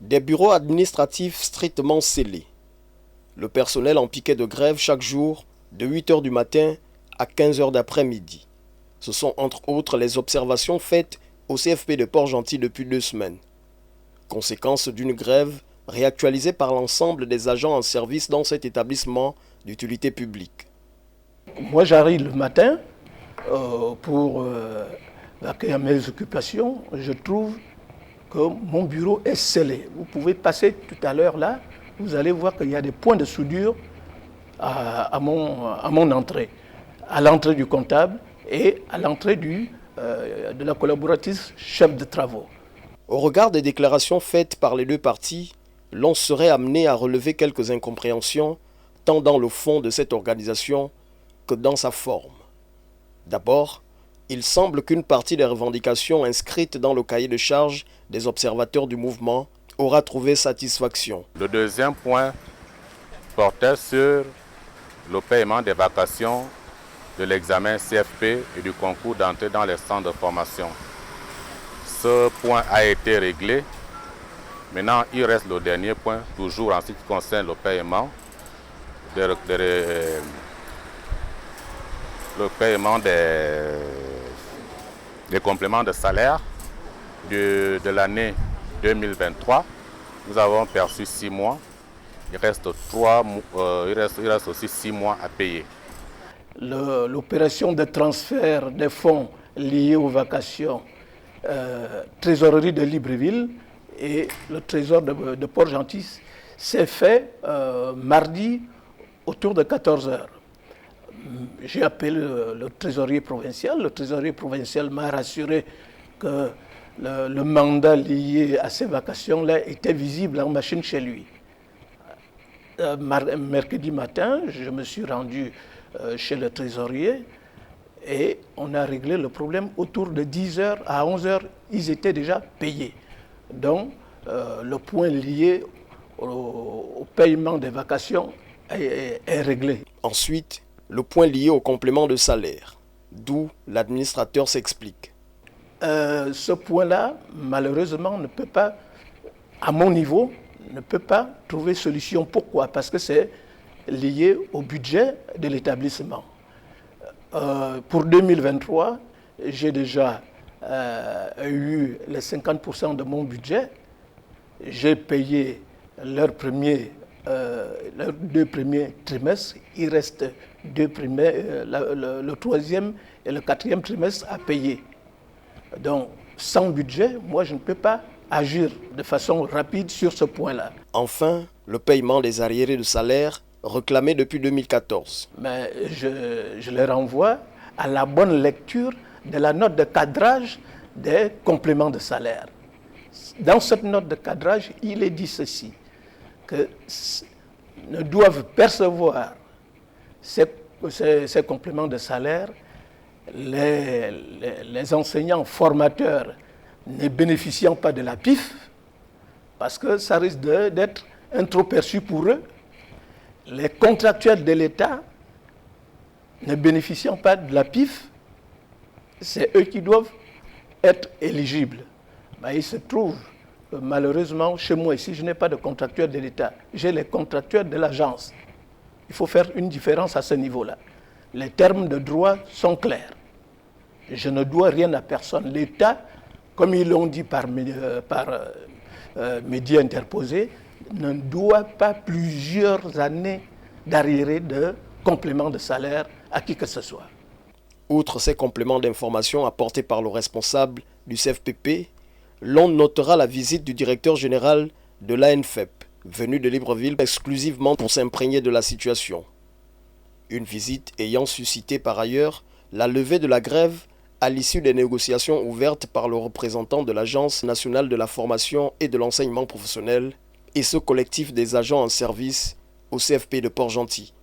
Des bureaux administratifs strictement scellés. Le personnel en piquet de grève chaque jour de 8 h du matin à 15 h d'après-midi. Ce sont entre autres les observations faites au CFP de Port-Gentil depuis 2 semaines. Conséquence d'une grève réactualisée par l'ensemble des agents en service dans cet établissement d'utilité publique. Moi j'arrive le matin pour accueillir mes occupations. Je trouve que mon bureau est scellé. Vous pouvez passer tout à l'heure là, vous allez voir qu'il y a des points de soudure à mon entrée, à l'entrée du comptable et à l'entrée de la collaboratrice chef de travaux. Au regard des déclarations faites par les deux parties, l'on serait amené à relever quelques incompréhensions tant dans le fond de cette organisation que dans sa forme. D'abord, il semble qu'une partie des revendications inscrites dans le cahier de charges des observateurs du mouvement aura trouvé satisfaction. Le deuxième point portait sur le paiement des vacations de l'examen CFP et du concours d'entrée dans les centres de formation. Ce point a été réglé. Maintenant, il reste le dernier point, toujours en ce qui concerne le paiement des compléments de salaire de l'année 2023. Nous avons perçu 6 mois. Il reste aussi 6 mois à payer. L'opération de transfert des fonds liés aux vacations, trésorerie de Libreville et le trésor de Port-Gentil s'est fait mardi autour de 14 h. J'ai appelé le trésorier provincial. Le trésorier provincial m'a rassuré que le mandat lié à ces vacations-là était visible en machine chez lui. Mercredi matin, je me suis rendu chez le trésorier et on a réglé le problème autour de 10 h à 11 h. Ils étaient déjà payés. Donc, le point lié au paiement des vacations est réglé. Ensuite, le point lié au complément de salaire, d'où l'administrateur s'explique. Ce point-là, malheureusement, ne peut pas, à mon niveau, ne peut pas trouver solution. Pourquoi? Parce que c'est lié au budget de l'établissement. Pour 2023, j'ai déjà eu les 50% de mon budget. J'ai payé leurs 2 premiers trimestres. Il reste le 3e et le 4e trimestre à payer. Donc, sans budget, moi, je ne peux pas agir de façon rapide sur ce point-là. Enfin, le paiement des arriérés de salaire réclamé depuis 2014. Mais je les renvoie à la bonne lecture de la note de cadrage des compléments de salaire. Dans cette note de cadrage, il est dit ceci, que ne doivent percevoir ces compléments de salaire les enseignants formateurs ne bénéficiant pas de la PIF, parce que ça risque d'être un trop perçu pour eux. Les contractuels de l'État ne bénéficiant pas de la PIF, c'est eux qui doivent être éligibles. Mais il se trouve que malheureusement, chez moi ici, je n'ai pas de contractuels de l'État. J'ai les contractuels de l'agence. Il faut faire une différence à ce niveau-là. Les termes de droit sont clairs. Je ne dois rien à personne. L'État, comme ils l'ont dit par médias interposés, ne doit pas plusieurs années d'arriérés de compléments de salaire à qui que ce soit. Outre ces compléments d'information apportés par le responsable du CFPP, l'on notera la visite du directeur général de l'ANFEP, venu de Libreville exclusivement pour s'imprégner de la situation. Une visite ayant suscité par ailleurs la levée de la grève à l'issue des négociations ouvertes par le représentant de l'Agence nationale de la formation et de l'enseignement professionnel et ce collectif des agents en service au CFP de Port-Gentil.